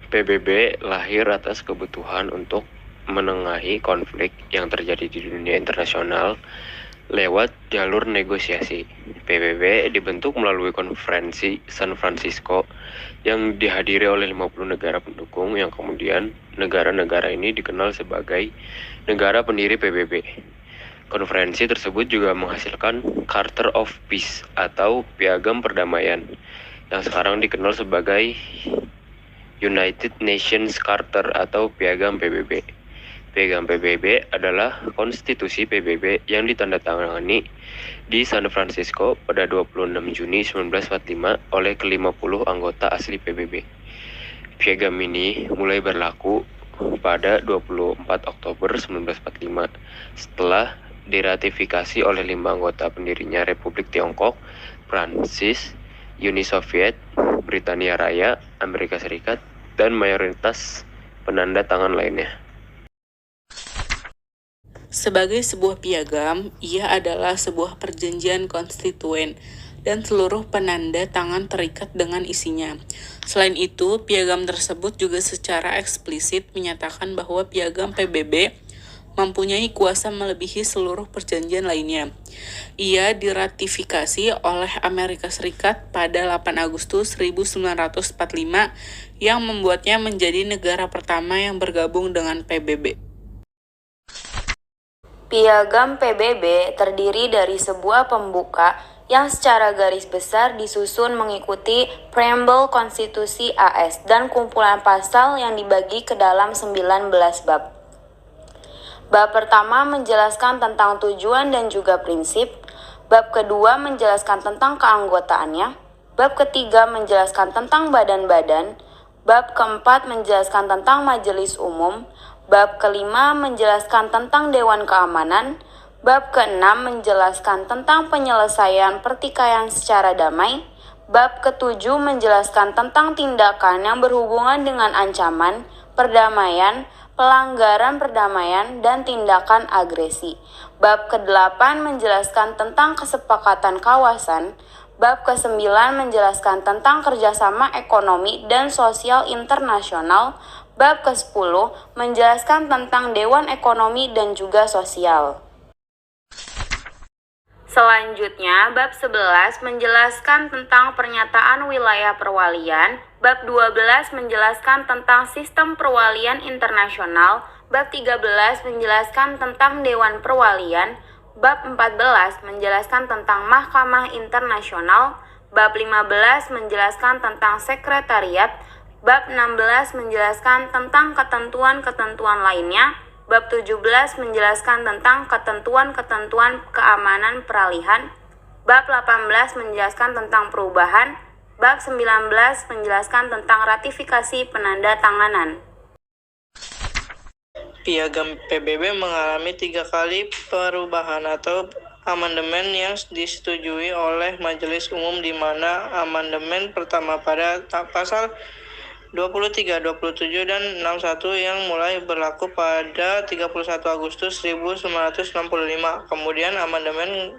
PBB lahir atas kebutuhan untuk menengahi konflik yang terjadi di dunia internasional lewat jalur negosiasi. PBB dibentuk melalui konferensi San Francisco yang dihadiri oleh 50 negara pendukung yang kemudian negara-negara ini dikenal sebagai negara pendiri PBB. Konferensi tersebut juga menghasilkan Charter of Peace atau Piagam Perdamaian yang sekarang dikenal sebagai United Nations Charter atau Piagam PBB. Piagam PBB adalah konstitusi PBB yang ditandatangani di San Francisco pada 26 Juni 1945 oleh ke-50 anggota asli PBB. Piagam ini mulai berlaku pada 24 Oktober 1945 setelah diratifikasi oleh 5 anggota pendirinya Republik Tiongkok, Prancis, Uni Soviet, Britania Raya, Amerika Serikat, dan mayoritas penanda tangan lainnya. Sebagai sebuah piagam, ia adalah sebuah perjanjian konstituen dan seluruh penanda tangan terikat dengan isinya. Selain itu, piagam tersebut juga secara eksplisit menyatakan bahwa piagam PBB mempunyai kuasa melebihi seluruh perjanjian lainnya. Ia diratifikasi oleh Amerika Serikat pada 8 Agustus 1945 yang membuatnya menjadi negara pertama yang bergabung dengan PBB. Piagam PBB terdiri dari sebuah pembuka yang secara garis besar disusun mengikuti preambel konstitusi AS dan kumpulan pasal yang dibagi ke dalam 19 bab. Bab pertama menjelaskan tentang tujuan dan juga prinsip. Bab kedua menjelaskan tentang keanggotaannya. Bab ketiga menjelaskan tentang badan-badan. Bab keempat menjelaskan tentang majelis umum. Bab kelima menjelaskan tentang Dewan Keamanan. Bab keenam menjelaskan tentang penyelesaian pertikaian secara damai. Bab ketujuh menjelaskan tentang tindakan yang berhubungan dengan ancaman, perdamaian, pelanggaran perdamaian, dan tindakan agresi. Bab ke-8 menjelaskan tentang kesepakatan kawasan. Bab ke-9 menjelaskan tentang kerjasama ekonomi dan sosial internasional. Bab ke-10 menjelaskan tentang Dewan Ekonomi dan juga Sosial. Selanjutnya, bab 11 menjelaskan tentang pernyataan wilayah perwalian. Bab 12 menjelaskan tentang sistem perwalian internasional. Bab 13 menjelaskan tentang Dewan Perwalian. Bab 14 menjelaskan tentang Mahkamah Internasional. Bab 15 menjelaskan tentang Sekretariat. Bab 16 menjelaskan tentang ketentuan-ketentuan lainnya. Bab 17 menjelaskan tentang ketentuan-ketentuan keamanan peralihan. Bab 18 menjelaskan tentang perubahan. Bab 19 menjelaskan tentang ratifikasi penanda tanganan. Piagam PBB mengalami 3 kali perubahan atau amandemen yang disetujui oleh Majelis Umum, di mana amandemen pertama pada pasal 23, 27, dan 61 yang mulai berlaku pada 31 Agustus 1965. Kemudian amandemen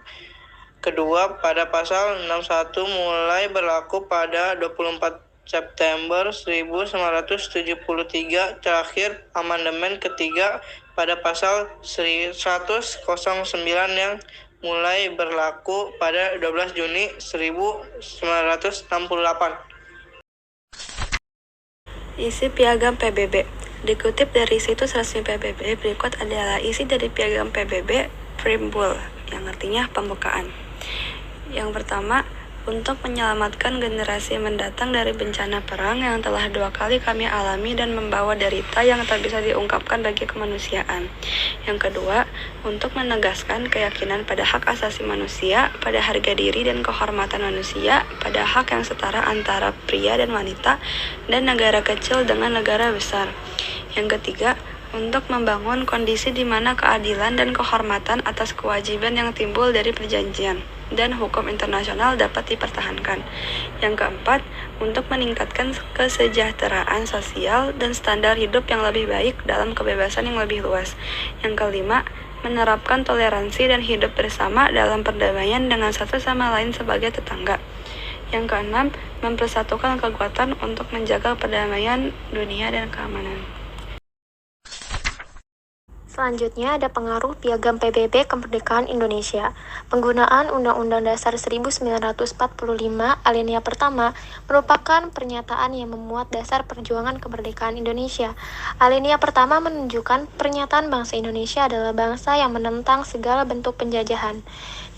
kedua pada pasal 61 mulai berlaku pada 24 September 1973. Terakhir, amandemen ketiga pada pasal 109 yang mulai berlaku pada 12 Juni 1968. Isi Piagam PBB. Dikutip dari situs resmi PBB, berikut adalah isi dari Piagam PBB Preamble, yang artinya pembukaan. Yang pertama, untuk menyelamatkan generasi mendatang dari bencana perang yang telah 2 kali kami alami dan membawa derita yang tak bisa diungkapkan bagi kemanusiaan. Yang kedua, untuk menegaskan keyakinan pada hak asasi manusia, pada harga diri dan kehormatan manusia, pada hak yang setara antara pria dan wanita, dan negara kecil dengan negara besar. Yang ketiga, untuk membangun kondisi di mana keadilan dan kehormatan atas kewajiban yang timbul dari perjanjian dan hukum internasional dapat dipertahankan. Yang keempat, untuk meningkatkan kesejahteraan sosial dan standar hidup yang lebih baik dalam kebebasan yang lebih luas. Yang kelima, menerapkan toleransi dan hidup bersama dalam perdamaian dengan satu sama lain sebagai tetangga. Yang keenam, mempersatukan kekuatan untuk menjaga perdamaian dunia dan keamanan. Selanjutnya ada pengaruh Piagam PBB Kemerdekaan Indonesia. Penggunaan Undang-Undang Dasar 1945 alinea pertama merupakan pernyataan yang memuat dasar perjuangan kemerdekaan Indonesia. Alinea pertama menunjukkan pernyataan bangsa Indonesia adalah bangsa yang menentang segala bentuk penjajahan.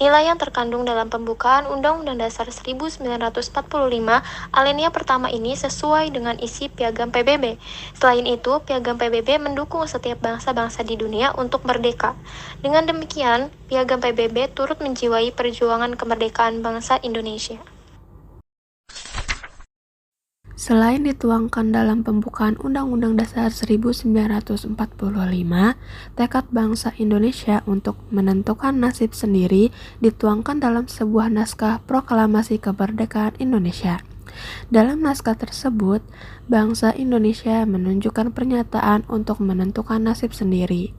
Nilai yang terkandung dalam pembukaan Undang-Undang Dasar 1945 alinea pertama ini sesuai dengan isi Piagam PBB. Selain itu, Piagam PBB mendukung setiap bangsa-bangsa di dunia untuk merdeka. Dengan demikian, Piagam PBB turut menjiwai perjuangan kemerdekaan bangsa Indonesia. Selain dituangkan dalam pembukaan Undang-Undang Dasar 1945, tekad bangsa Indonesia untuk menentukan nasib sendiri dituangkan dalam sebuah naskah proklamasi kemerdekaan Indonesia. Dalam naskah tersebut, bangsa Indonesia menunjukkan pernyataan untuk menentukan nasib sendiri.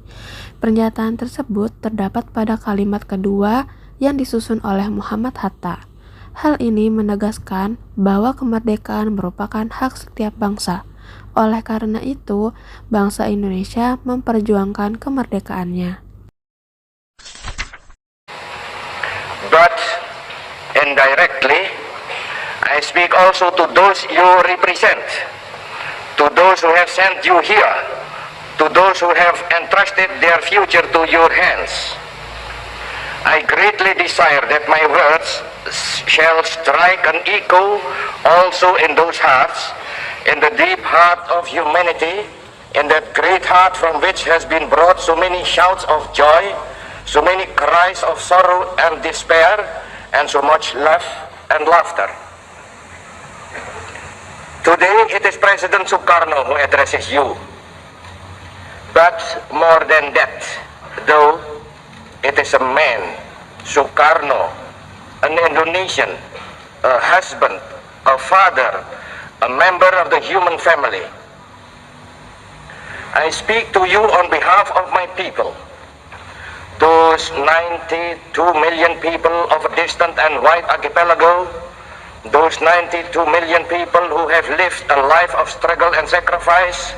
Pernyataan tersebut terdapat pada kalimat kedua yang disusun oleh Muhammad Hatta. Hal ini menegaskan bahwa kemerdekaan merupakan hak setiap bangsa. Oleh karena itu, bangsa Indonesia memperjuangkan kemerdekaannya. But indirectly, I speak also to those you represent, to those who have sent you here, to those who have entrusted their future to your hands. I greatly desire that my words shall strike an echo also in those hearts, in the deep heart of humanity, in that great heart from which has been brought so many shouts of joy, so many cries of sorrow and despair, and so much love and laughter. Today it is President Sukarno who addresses you. But more than that, though it is a man, Sukarno, an Indonesian, a husband, a father, a member of the human family. I speak to you on behalf of my people, those 92 million people of a distant and wide archipelago, those 92 million people who have lived a life of struggle and sacrifice,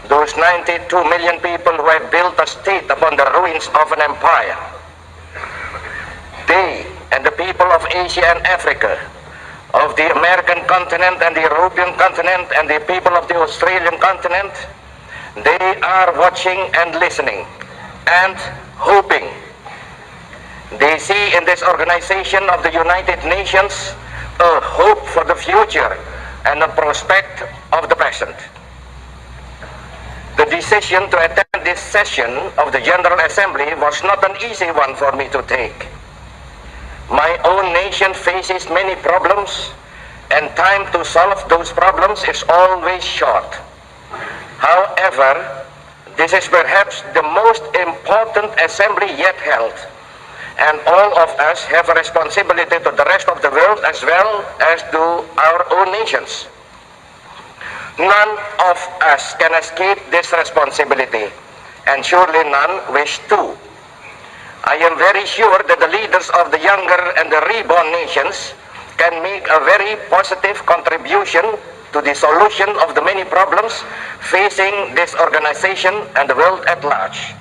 those 92 million people who have built a state upon the ruins of an empire. They and the people of Asia and Africa, of the American continent and the European continent and the people of the Australian continent, they are watching and listening and hoping. They see in this organization of the United Nations a hope for the future and a prospect of the present. The decision to attend this session of the General Assembly was not an easy one for me to take. My own nation faces many problems, and time to solve those problems is always short. However, this is perhaps the most important assembly yet held, and all of us have a responsibility to the rest of the world as well as to our own nations. None of us can escape this responsibility, and surely none wish to. I am very sure that the leaders of the younger and the reborn nations can make a very positive contribution to the solution of the many problems facing this organization and the world at large.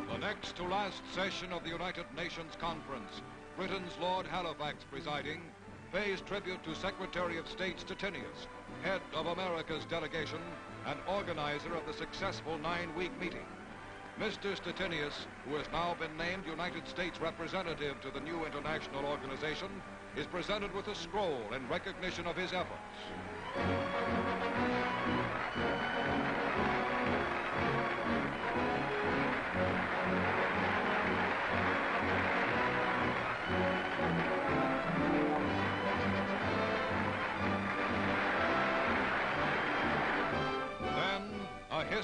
The next to last session of the United Nations Conference, Britain's Lord Halifax presiding, pays tribute to Secretary of State Stettinius, head of America's delegation and organizer of the successful 9-week meeting. Mr. Stettinius, who has now been named United States representative to the new international organization, is presented with a scroll in recognition of his efforts.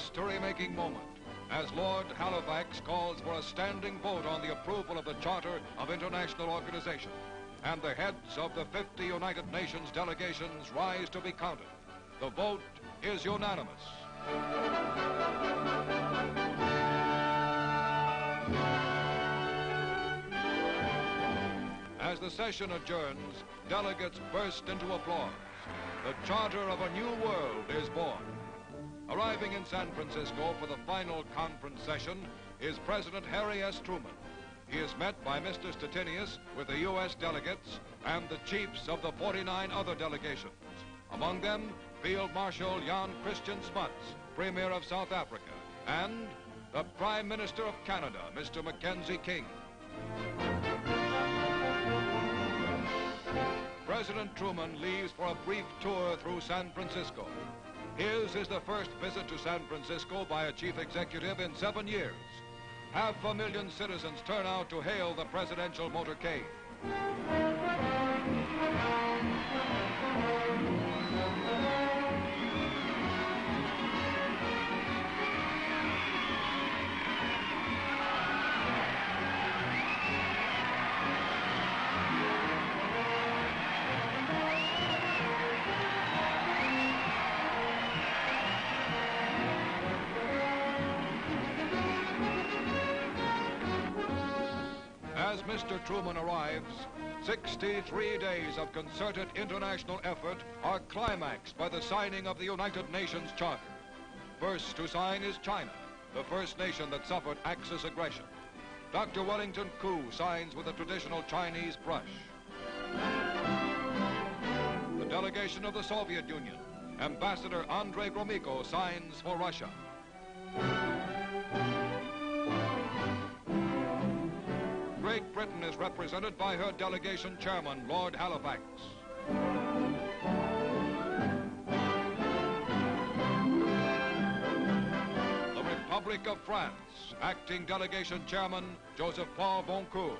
history-making moment as Lord Halifax calls for a standing vote on the approval of the Charter of International Organization, and the heads of the 50 United Nations delegations rise to be counted. The vote is unanimous. As the session adjourns, delegates burst into applause. The charter of a new world is born. Arriving in San Francisco for the final conference session is President Harry S. Truman. He is met by Mr. Stettinius with the U.S. delegates and the chiefs of the 49 other delegations. Among them, Field Marshal Jan Christian Smuts, Premier of South Africa, and the Prime Minister of Canada, Mr. Mackenzie King. President Truman leaves for a brief tour through San Francisco. His is the first visit to San Francisco by a chief executive in 7 years. 500,000 citizens turn out to hail the presidential motorcade. As Mr. Truman arrives, 63 days of concerted international effort are climaxed by the signing of the United Nations Charter. First to sign is China, the first nation that suffered Axis aggression. Dr. Wellington Koo signs with a traditional Chinese brush. The delegation of the Soviet Union, Ambassador Andrei Gromyko, signs for Russia. Great Britain is represented by her delegation chairman, Lord Halifax. The Republic of France, acting delegation chairman, Joseph Paul Boncourt.